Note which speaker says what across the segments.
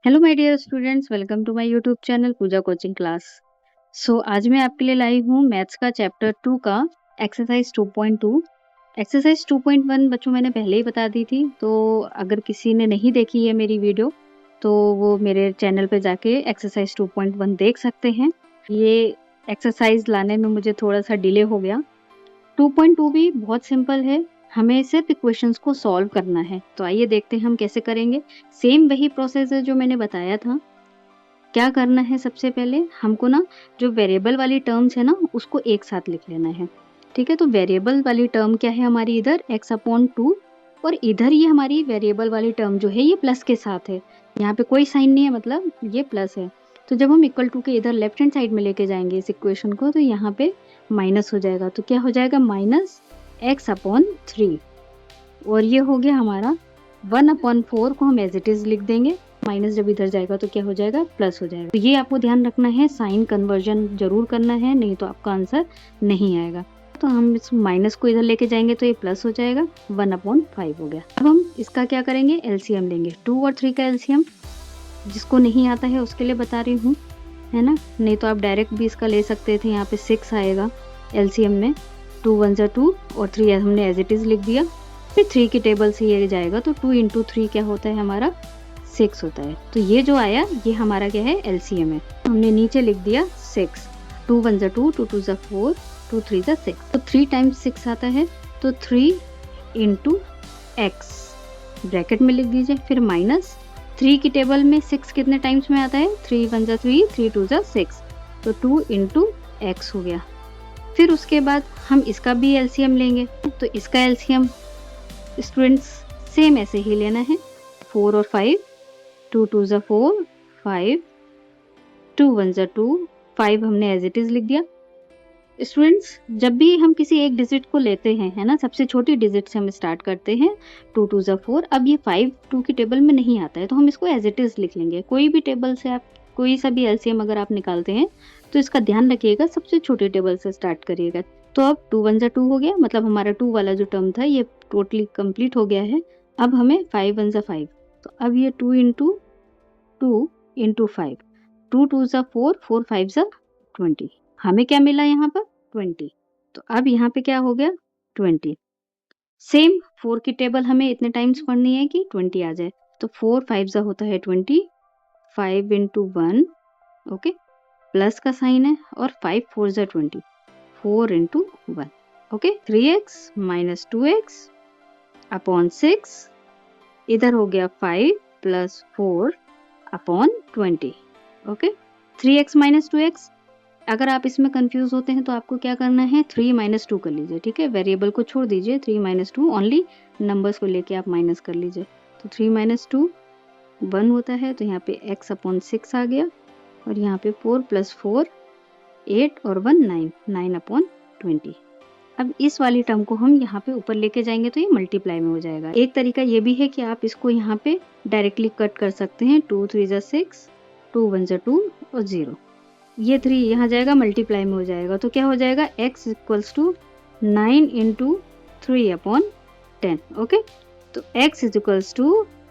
Speaker 1: Hello my dear students, welcome to my YouTube channel Pooja coaching class. आज मैं आपके लिए लाई हूँ मैथ्स का चैप्टर 2 का एक्सरसाइज 2.2। एक्सरसाइज 2.1 बच्चों मैंने पहले ही बता दी थी, तो अगर किसी ने नहीं देखी है मेरी वीडियो तो वो मेरे चैनल पे जाके एक्सरसाइज 2.1 देख सकते हैं। ये एक्सरसाइज लाने में मुझे थोड़ा सा डिले हो गया। 2.2 भी बहुत सिंपल है, हमें सिर्फ इक्वेशंस को सॉल्व करना है। तो आइए देखते हैं हम कैसे करेंगे। सेम वही प्रोसेस है जो मैंने बताया था। क्या करना है, सबसे पहले हमको ना जो वेरिएबल वाली टर्म्स है ना उसको एक साथ लिख लेना है। ठीक है, तो वेरिएबल वाली टर्म क्या है हमारी, इधर x/2 और इधर ये हमारी वेरिएबल वाली टर्म जो है ये प्लस के साथ है। यहाँ पे कोई साइन नहीं है, मतलब ये प्लस है। तो जब हम इक्वल टू के इधर लेफ्ट हैंड साइड में लेके जाएंगे इस इक्वेशन को, तो यहाँ पे माइनस हो जाएगा। तो क्या हो जाएगा, -x/3। और ये हो गया हमारा 1/4 को हम एज इट इज लिख देंगे। माइनस जब इधर जाएगा तो क्या हो जाएगा, प्लस हो जाएगा। तो ये आपको ध्यान रखना है, साइन कन्वर्जन जरूर करना है, नहीं तो आपका आंसर नहीं आएगा। तो हम इस माइनस को इधर लेके जाएंगे तो ये प्लस हो जाएगा, 1/5 हो गया। अब हम इसका क्या करेंगे, एलसीएम लेंगे। 2 और 3 का एलसीएम जिसको नहीं आता है उसके लिए बता रही हूँ, है ना। नहीं तो आप डायरेक्ट भी इसका ले सकते थे। यहाँ पे 6 आएगा एलसीएम में। 2 1 जा 2 और 3 हमने एज इट इज लिख दिया। फिर 3 की टेबल से ये जाएगा तो 2 × 3 क्या होता है हमारा, 6 होता है। तो ये जो आया ये हमारा क्या है, एलसीएम है। हमने नीचे लिख दिया 6। 2 1 जा 2, 2 2 जा 4, 2 3 जा 6। तो 3 टाइम्स 6 आता है, तो 3 × x ब्रैकेट में लिख दीजिए। फिर माइनस 3 की टेबल में 6 कितने टाइम्स में आता है, 3 1 जा 3, 3 2 जा 6, तो 2 × x हो गया। फिर उसके बाद हम इसका भी एलसीएम लेंगे। तो इसका एलसीएम स्टूडेंट्स सेम ऐसे ही लेना है, 4 और 5, 2 2 जा 4, 5, 2 1 जा 2, 5 हमने एज इट इज लिख दिया। स्टूडेंट्स जब भी हम किसी एक डिजिट को लेते हैं, है ना, सबसे छोटी डिजिट से हम स्टार्ट करते हैं। 2 2 जा 4। अब ये 5 2 की टेबल में नहीं आता है तो हम इसको एज इट इज लिख लेंगे। कोई भी टेबल से आप कोई सा भी एलसीएम अगर आप निकालते हैं तो इसका ध्यान रखिएगा, सबसे छोटी टेबल से स्टार्ट करिएगा। तो अब 2 1 जा 2 हो गया, मतलब हमारा 2 वाला जो टर्म था ये टोटली कंप्लीट हो गया है। अब हमें 5 1 जा 5, तो अब ये 2 × 2 × 5, 2 2 जा 4, 4 5 जा 20। हमें क्या मिला यहाँ पर, 20। तो अब यहाँ पे क्या हो गया, 20। सेम 4 की टेबल हमें इतने टाइम्स पढ़नी है कि 20 आ जाए। तो 4 5 जा होता है 20, 5 × 1, ओके, प्लस का साइन है, और 5 4 जा 20, 4 × 1, ओके। 3x - 2x अपॉन 6, इधर हो गया 5 + 4 अपॉन 20, ओके। 3x - 2x, अगर आप इसमें कंफ्यूज होते हैं तो आपको क्या करना है, 3 - 2 कर लीजिए। ठीक है, वेरिएबल को छोड़ दीजिए, 3 - 2 ओनली नंबर्स को लेके आप माइनस कर लीजिए। तो 3 - 2 1 होता है, तो यहाँ पे x/6 आ गया, और यहाँ पे 4 + 4 8 और 1 9, 9/20। अब इस वाली टर्म को हम यहाँ पे ऊपर लेके जाएंगे तो ये मल्टीप्लाई में हो जाएगा। एक तरीका ये भी है कि आप इसको यहाँ पे डायरेक्टली कट कर सकते हैं। 2 3 जा 6, 2 1 जा 2 और 0, ये 3 यहाँ जाएगा, मल्टीप्लाई में हो जाएगा। तो क्या हो जाएगा, x = 9 × 3/10, ओके। तो x =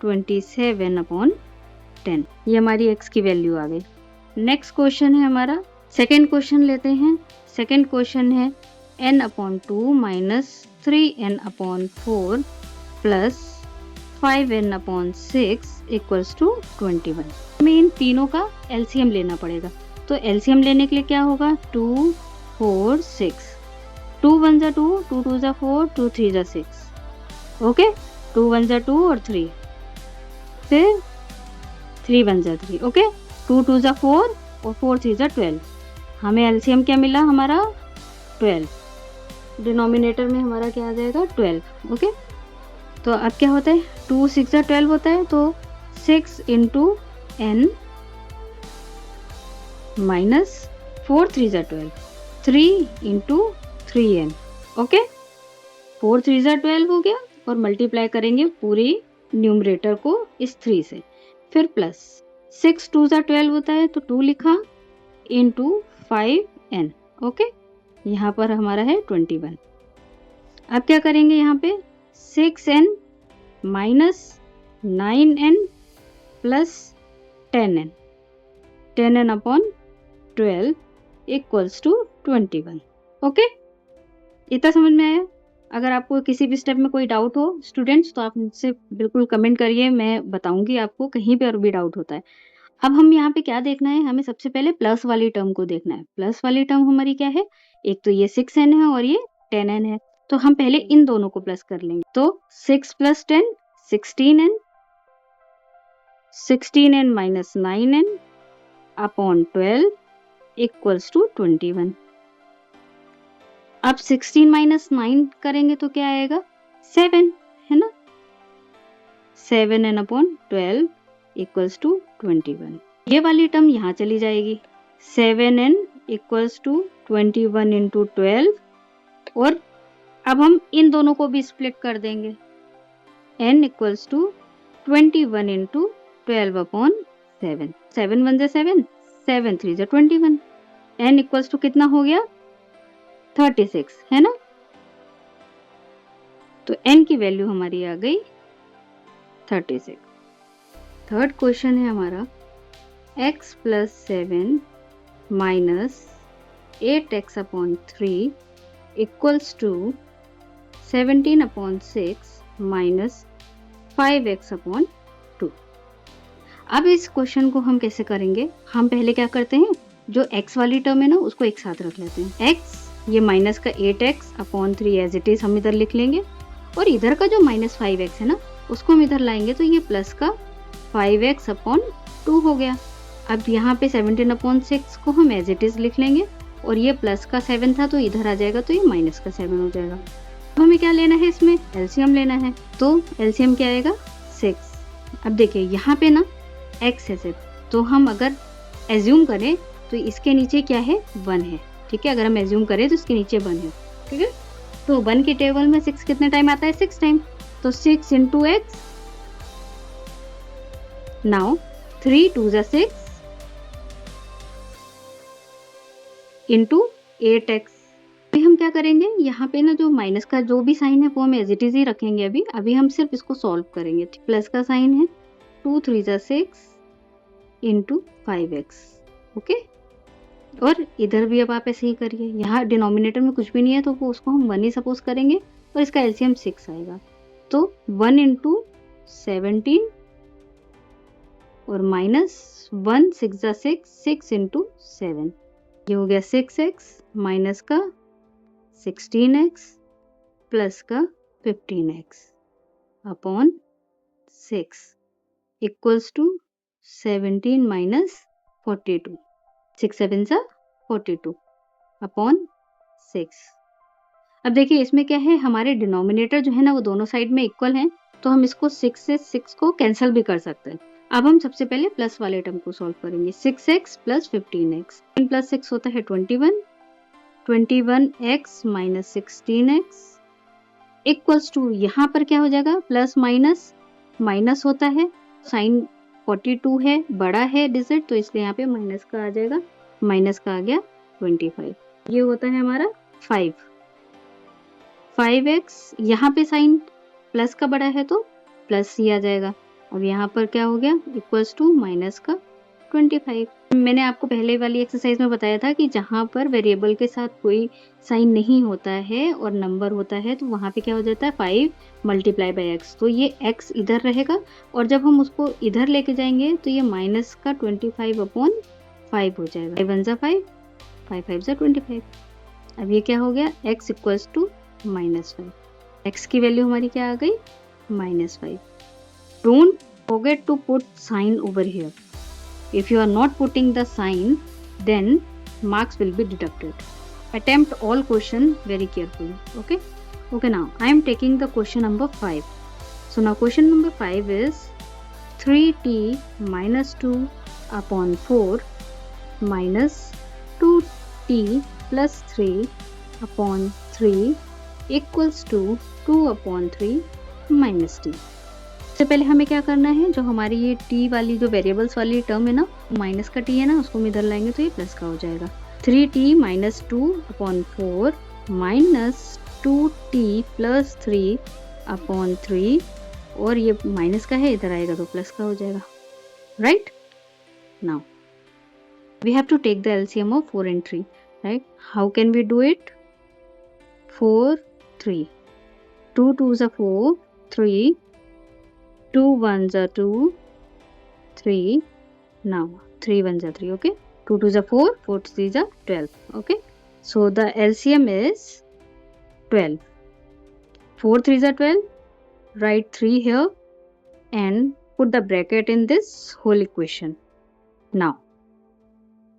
Speaker 1: 27/10, ये हमारी x की वैल्यू आ गई। नेक्स्ट क्वेश्चन है हमारा, सेकेंड क्वेश्चन लेते हैं। सेकेंड क्वेश्चन है n/2 - 3n/4 + 5n/6 = 21। हमें इन तीनों का एलसीएम लेना पड़ेगा। तो एलसीएम लेने के लिए क्या होगा, 2 4 6, 2 1 जा 2, 2 2 जा 4, 2 3 जा 6, ओके। 2 1 जा 2 और 3, फिर 3 1 जा 3, ओके। 2 2 जा 4 और 4 3 जा 12। हमें एलसीएम क्या मिला हमारा, 12। डिनोमिनेटर में हमारा क्या आ जाएगा, 12, ओके। तो अब क्या होता है, 2 6 जा 12 होता है, तो 6 × n - 4 3 जा 12, 3 × 3n, ओके। 4 3 जा 12 हो गया, और मल्टीप्लाई करेंगे पूरी न्यूमरेटर को इस 3 से। फिर प्लस 6 2 जा 12 होता है, तो 2 लिखा × 5n, ओके। यहाँ पर हमारा है 21। अब क्या करेंगे, यहाँ पे 6n - 9n + 10n, 10n upon 12 equals to 21। Okay, इतना समझ में आया? अगर आपको किसी भी स्टेप में कोई डाउट हो स्टूडेंट्स, तो आप मुझसे बिल्कुल कमेंट करिए, मैं बताऊंगी आपको कहीं पे और भी डाउट होता है। अब हम यहाँ पे क्या देखना है, हमें सबसे पहले प्लस वाली टर्म को देखना है। प्लस वाली टर्म हमारी क्या है, एक तो ये 6n है और ये 10n है, तो हम पहले इन दोनों को प्लस कर लेंगे। तो 6 + 10 16n, 16n minus 9n upon 12 equals to 21। अब 16 माइनस 9 करेंगे तो क्या आएगा, 7 है ना, 7n अपॉन 12 इक्वल्स टू 21। ये वाली टर्म यहाँ चली जाएगी, 7n इक्वल्स टू 21 इंटू 12, और अब हम इन दोनों को भी स्प्लिट कर देंगे, n equals to 21 into 12 upon 7, 7 1 जा 7, 7 3 जा 21, n इक्वल्स टू कितना हो गया, 36 है ना। तो n की वैल्यू हमारी आ गई 36। थर्ड क्वेश्चन है हमारा, x + 7 minus 8x upon 3 equals to 17 upon 6 minus 5x upon 2। अब इस क्वेश्चन को हम कैसे करेंगे, हम पहले क्या करते हैं, जो x वाली टर्म है ना उसको एक साथ रख लेते हैं। x ये माइनस का 8x upon 3 as it is हम इधर लिख लेंगे, और इधर का जो माइनस 5x है ना उसको हम इधर लाएंगे, तो ये प्लस का 5x अपॉन 2 हो गया। अब यहाँ पे 17 अपॉन 6 को हम एज इट इज लिख लेंगे, और ये प्लस का 7 था तो इधर आ जाएगा, तो ये माइनस का 7 हो जाएगा। अब हमें क्या लेना है, इसमें एलसीएम लेना है, तो एलसीएम क्या आएगा, 6। अब देखिए यहाँ पे ना x है सिर्फ, तो हम अगर एज्यूम करें तो इसके नीचे क्या है, 1 है, ठीक है। अगर हम एज्यूम करें तो इसके नीचे 1 है, ठीक है। तो 1 के टेबल में 6 कितने टाइम आता है, 6 टाइम, तो 6 इंटू x, नाउ 3 2 जा 6 इंटू 8x। अभी हम क्या करेंगे, यहाँ पे ना जो माइनस का जो भी साइन है वो हम एज इट इज ही रखेंगे। अभी हम सिर्फ इसको सॉल्व करेंगे। प्लस का साइन है, 2 3 जा 6 इंटू 5x, ओके। और इधर भी अब आप ऐसे ही करिए, यहाँ डिनोमिनेटर में कुछ भी नहीं है तो वो उसको हम 1 ही सपोज करेंगे, और इसका एलसीएम 6 आएगा, तो 1 इंटू 17 और माइनस 1 6 जा 6, 6 इंटू 7, ये हो गया 6x माइनस का 16x प्लस का 15x upon 6 equals to 17 minus 42, 6 7 जा 42 अपॉन 6। अब देखिए इसमें क्या है, हमारे डिनोमिनेटर जो है ना वो दोनों साइड में इक्वल हैं, तो हम इसको 6 से 6 को कैंसिल भी कर सकते हैं। अब हम सबसे पहले प्लस वाले टर्म को सॉल्व करेंगे, 6x प्लस 15x, 10 प्लस 6 होता है 21, 21x minus 16x equals to, यहाँ पर क्या हो जाएगा, प्लस माइनस माइनस होता है, साइन 42 है, बड़ा है डिजिट, तो इसलिए यहाँ पे माइनस का आ जाएगा, माइनस का आ गया 25। ये होता है हमारा 5x, यहाँ पे साइन प्लस का बड़ा है तो प्लस ही आ जाएगा। अब यहाँ पर क्या हो गया, इक्वल्स टू माइनस का 25। मैंने आपको पहले वाली एक्सरसाइज में बताया था कि जहाँ पर वेरिएबल के साथ कोई साइन नहीं होता है और नंबर होता है तो वहाँ पे क्या हो जाता है, 5 मल्टीप्लाई बाई x, तो ये x इधर रहेगा, और जब हम उसको इधर लेके जाएंगे तो ये माइनस का 25 अपॉन 5 हो जाएगा, 5 1 जा 5, 5 5 जा 25। अब ये क्या हो गया, x इक्वल्स टू -5, x की वैल्यू हमारी क्या आ गई, -5। Don't forget to put sign over here. If you are not putting the sign, then marks will be deducted. Attempt all question very carefully. Okay. Okay. Now I am taking the question number 5. So now question number 5 is 3t minus 2 upon 4 minus 2t plus 3 upon 3 equals to 2 upon 3 minus t. सबसे पहले हमें क्या करना है, जो हमारी ये t वाली जो वेरिएबल्स वाली टर्म है ना, माइनस का t है ना, उसको हम इधर लाएंगे तो ये प्लस का हो जाएगा। 3t minus 2 upon 4 minus 2t plus 3 upon 3, और ये माइनस का है, इधर आएगा तो प्लस का हो जाएगा, right. Now we have to take the LCM of 4 and 3, right? How can we do it? 4, 3. 2 2s are 4, 3. 2 1s are 2, 3. Now 3 1s are 3, okay? 2 2s are 4, 4 3s are 12, okay? So the LCM is 12. 4 3s are 12. Write 3 here and put the bracket in this whole equation. Now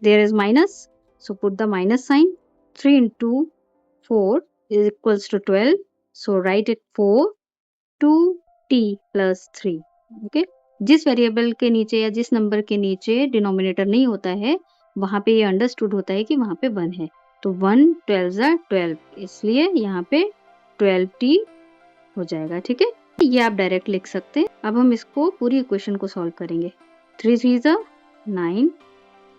Speaker 1: there is minus, so put the minus sign. 3 into 4 is equals to 12, so write it 4 2t plus 3, okay? जिस variable के नीचे या जिस number के नीचे denominator नहीं होता है वहां पे ये अंडरस्टूड होता है कि वहां पे 1 है, तो 1 12 12, इसलिए यहाँ पे 12t हो जाएगा, ठीक है? ये आप डायरेक्ट लिख सकते हैं। अब हम इसको पूरी इक्वेशन को सॉल्व करेंगे। 3 3 9,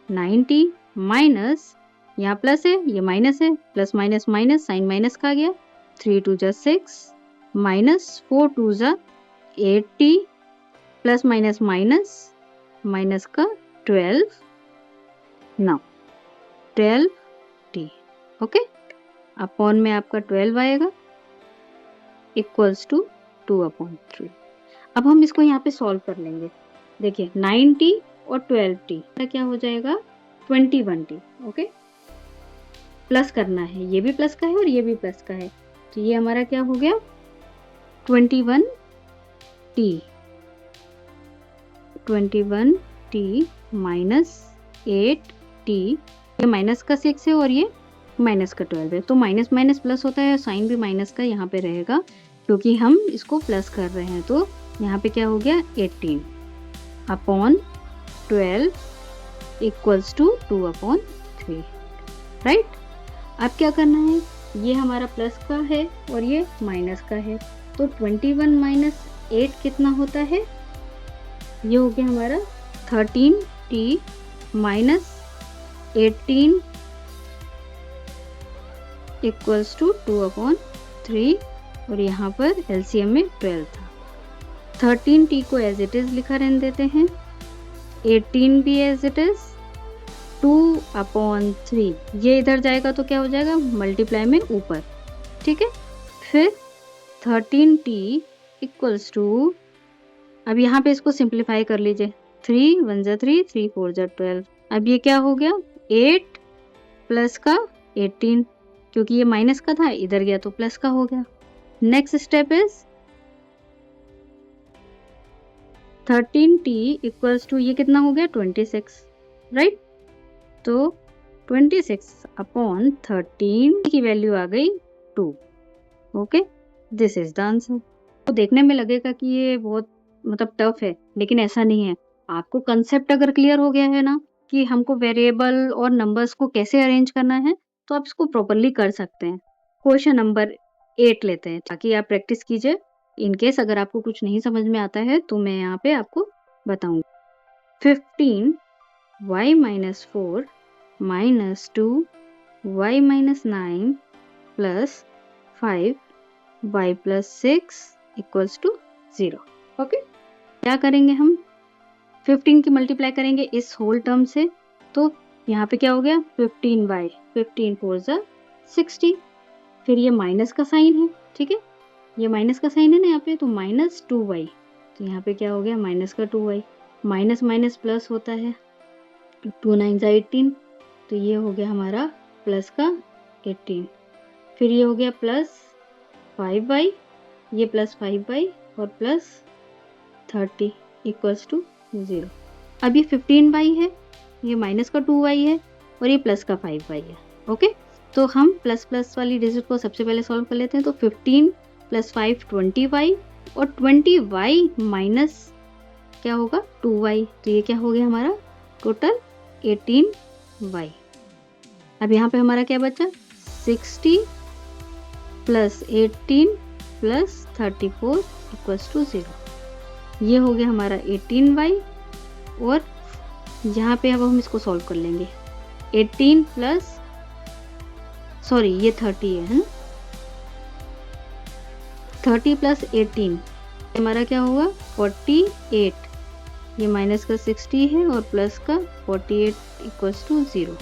Speaker 1: 9t माइनस, यहाँ प्लस है ये माइनस है, plus minus minus sign minus का गया, 3 2 6 minus 4 2 8t plus minus minus minus का 12, नाउ 12t, ओके? अपॉन में आपका 12 आएगा इक्वल्स टू 2/3। अब हम इसको यहाँ पे सॉल्व कर लेंगे। देखिए 9t और 12t क्या हो जाएगा 21t, ओके? प्लस करना है, ये भी प्लस का है और ये भी प्लस का है, तो ये हमारा क्या हो गया 21t माइनस 8t, ये माइनस का 6 है और ये माइनस का 12 है, तो माइनस माइनस प्लस होता है, साइन भी माइनस का यहाँ पे रहेगा क्योंकि हम इसको प्लस कर रहे हैं, तो यहाँ पे क्या हो गया 18 अपॉन 12 इक्वल्स टू 2/3, राइट? अब क्या करना है, ये हमारा प्लस का है और ये माइनस का है, तो 21 माइनस 8 कितना होता है, ये हो गया हमारा 13t माइनस 18 इक्वल्स टू 2/3, और यहाँ पर एलसीएम में 12 था। 13t को एज इट इज लिखा रहने देते हैं, 18 भी एज इट इज, 2/3 ये इधर जाएगा तो क्या हो जाएगा मल्टीप्लाई में ऊपर, ठीक है? फिर 13t इक्वल्स टू, अब यहाँ पे इसको सिंप्लीफाई कर लीजिए, 3 1 3, 3 4 12, अब ये क्या हो गया 8 प्लस का 18, क्योंकि ये माइनस का था इधर गया तो प्लस का हो गया। Next step is 13t equals to, ये कितना हो गया 26, राइट? तो 26/13 की वैल्यू आ गई 2, okay? This is the answer. तो देखने में लगेगा कि ये बहुत मतलब टफ है, लेकिन ऐसा नहीं है। आपको कंसेप्ट अगर क्लियर हो गया है ना कि हमको वेरिएबल और नंबर्स को कैसे अरेंज करना है, तो आप इसको प्रॉपरली कर सकते हैं। क्वेश्चन नंबर 8 लेते हैं ताकि आप प्रैक्टिस कीजिए। इन केस अगर आपको कुछ नहीं समझ में आता है तो मैं यहाँ पे आपको बताऊंगी। 15y - 4 - 2y - 9 plus 5y + 6 equals to 0, okay? क्या करेंगे हम 15 की मल्टीप्लाई करेंगे इस होल टर्म से, तो यहाँ पे क्या हो गया 15y, 15 4 60, फिर ये माइनस का साइन है, ठीक है? ये माइनस का साइन है ना यहाँ पे, तो -2y, तो यहाँ पे क्या हो गया माइनस का 2y, माइनस माइनस प्लस होता है, 2 9 18, तो ये हो गया हमारा प्लस का 18, फिर ये हो गया प्लस 5y, ये प्लस 5y और प्लस 30 इक्वल्स टू 0। अब ये 15y है, ये माइनस का 2y है और ये प्लस का 5y है, ओके? तो हम प्लस प्लस वाली डिजिट को सबसे पहले सॉल्व कर लेते हैं। तो 15 + 5 20y और 20y माइनस क्या होगा 2y, तो ये क्या हो गया हमारा टोटल 18y। अब यहाँ पे हमारा क्या बचा 60 + 18 + 34 इक्वल्स टू 0। ये हो गया हमारा 18y, और यहाँ पे अब हम इसको सॉल्व कर लेंगे। 18 प्लस सॉरी ये 30 है ना, 30 + 18 हमारा क्या होगा 48 ये माइनस का 60 है और प्लस का 48 इक्वल्स टू 0।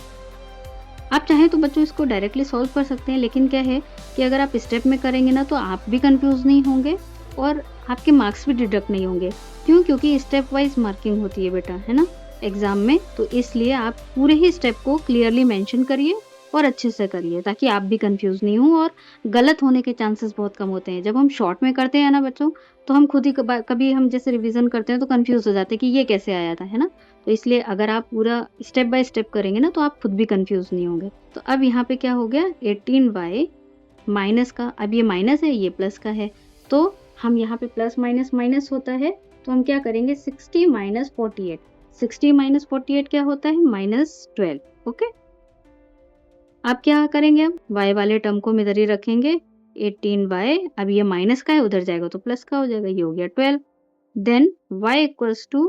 Speaker 1: आप चाहें तो बच्चों इसको डायरेक्टली सॉल्व कर सकते हैं, लेकिन क्या है कि अगर आप स्टेप में करेंगे ना तो आप भी कंफ्यूज नहीं होंगे और आपके मार्क्स भी डिडक्ट नहीं होंगे। क्यों? क्योंकि स्टेप वाइज मार्किंग होती है बेटा, है ना, एग्जाम में। तो इसलिए आप पूरे ही स्टेप को क्लियरली मेंशन करिए और अच्छे से करिए, ताकि आप भी कंफ्यूज नहीं हो और गलत होने के चांसेस बहुत कम होते हैं। जब हम शॉर्ट में करते हैं ना बच्चों, तो हम खुद ही कभी हम जैसे रिवीजन करते हैं तो कंफ्यूज हो जाते हैं कि ये कैसे आया था, है ना। तो इसलिए अगर आप पूरा स्टेप बाय स्टेप करेंगे ना तो आप खुद भी कंफ्यूज नहीं होंगे। तो अब यहाँ पे क्या हो गया, 18y माइनस का, अब ये माइनस है ये प्लस का है, तो हम यहाँ पे प्लस माइनस माइनस होता है, तो हम क्या करेंगे 60 माइनस 48। 60 माइनस 48 क्या होता है, -12। ओके, अब क्या करेंगे, हम y वाले टर्म को इधर ही रखेंगे। 18y, अब ये माइनस का है, उधर जाएगा तो प्लस का हो जाएगा, ये हो गया 12। Then y equals to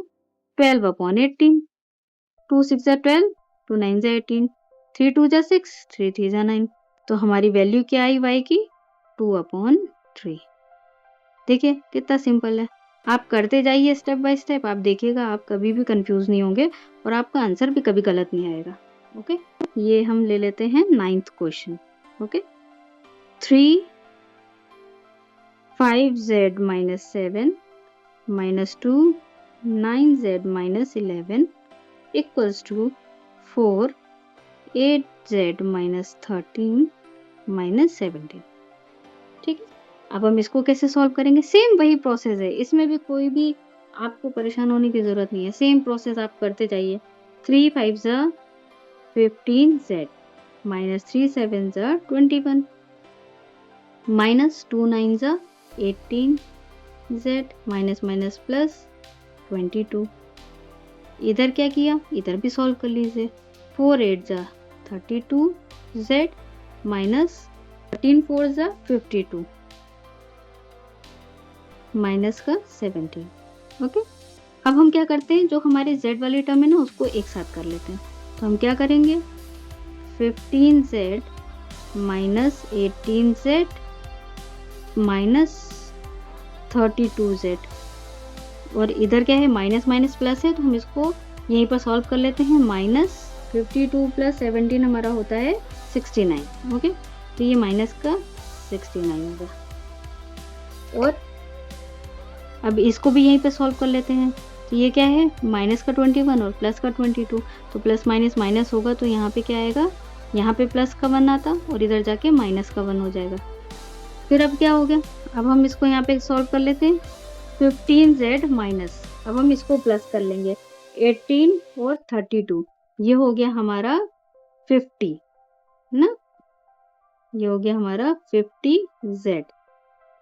Speaker 1: 12 upon 18। 2 6 जा 12, 2 9 जा 18, 3 2 जा 6, 3 3 जा 9। तो हमारी वैल्यू क्या आई y की, 2/3। देखिए कितना सिंपल है। आप करते जाइए स्टेप बाय स्टेप, आप देखिएगा आप कभी भी कंफ्यूज नहीं होंगे और आपका आंसर भी कभी गलत नहीं आएगा। ओके, ये हम ले लेते हैं 9th question. Okay, 3 5z minus 7 minus 2 9z minus 11 equals to 4 8z minus 13 minus 17। ठीक है, अब हम इसको कैसे सॉल्व करेंगे, सेम वही प्रोसेस है, इसमें भी कोई भी आपको परेशान होने की जरूरत नहीं है। सेम प्रोसेस आप करते जाइए। 3 5 जा 15z minus 3 7 जा 21 minus 2 9 जा 18z माइनस माइनस प्लस 22। इधर क्या किया, इधर भी सॉल्व कर लीजिए। 4 8 जा 32z माइनस 13 4 जा 52 माइनस का 17। ओके, अब हम क्या करते हैं, जो हमारे z वाली टर्म है ना उसको एक साथ कर लेते हैं। तो हम क्या करेंगे, 15z minus 18z minus 32z, और इधर क्या है माइनस माइनस प्लस है, तो हम इसको यहीं पर सॉल्व कर लेते हैं। माइनस 52 प्लस 17 हमारा होता है 69। ओके, तो ये माइनस का 69 होगा, और अब इसको भी यहीं पे सॉल्व कर लेते हैं। तो ये क्या है, माइनस का 21 और प्लस का 22, तो प्लस माइनस माइनस होगा, तो यहाँ पे क्या आएगा, यहाँ पे प्लस का 1 आता और इधर जाके माइनस का 1 हो जाएगा। फिर अब क्या हो गया, अब हम इसको यहाँ पे सॉल्व कर लेते हैं। 15z माइनस, अब हम इसको प्लस कर लेंगे, 18 और 32, ये हो गया हमारा 50 ना, ये हो गया हमारा 50z,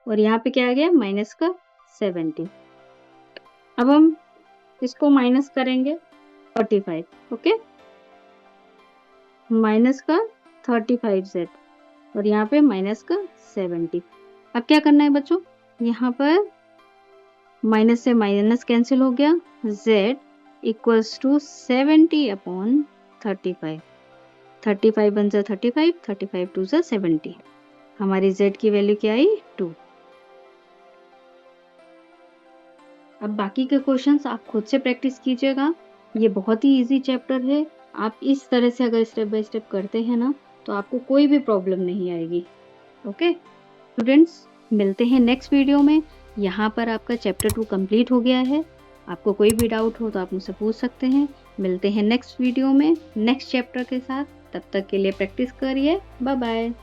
Speaker 1: और यहाँ पे क्या आ गया माइनस का 70। अब हम इसको माइनस करेंगे 45। ओके, माइनस का 35z और यहाँ पे माइनस का 70। अब क्या करना है बच्चों, यहाँ पर माइनस से माइनस कैंसिल हो गया, z इक्वल्स टू 70 अपॉन 35। 35 बन जा 35, 35 2 जा 70, हमारी z की वैल्यू क्या आई 2। अब बाकी के क्वेश्चंस आप खुद से प्रैक्टिस कीजिएगा, ये बहुत ही इजी चैप्टर है। आप इस तरह से अगर स्टेप बाय स्टेप करते हैं ना तो आपको कोई भी प्रॉब्लम नहीं आएगी। ओके स्टूडेंट्स, मिलते हैं नेक्स्ट वीडियो में। यहाँ पर आपका चैप्टर 2 कंप्लीट हो गया है। आपको कोई भी डाउट हो तो आप मुझसे पूछ सकते हैं। मिलते हैं नेक्स्ट वीडियो में नेक्स्ट चैप्टर के साथ, तब तक के लिए प्रैक्टिस करिए। Bye bye.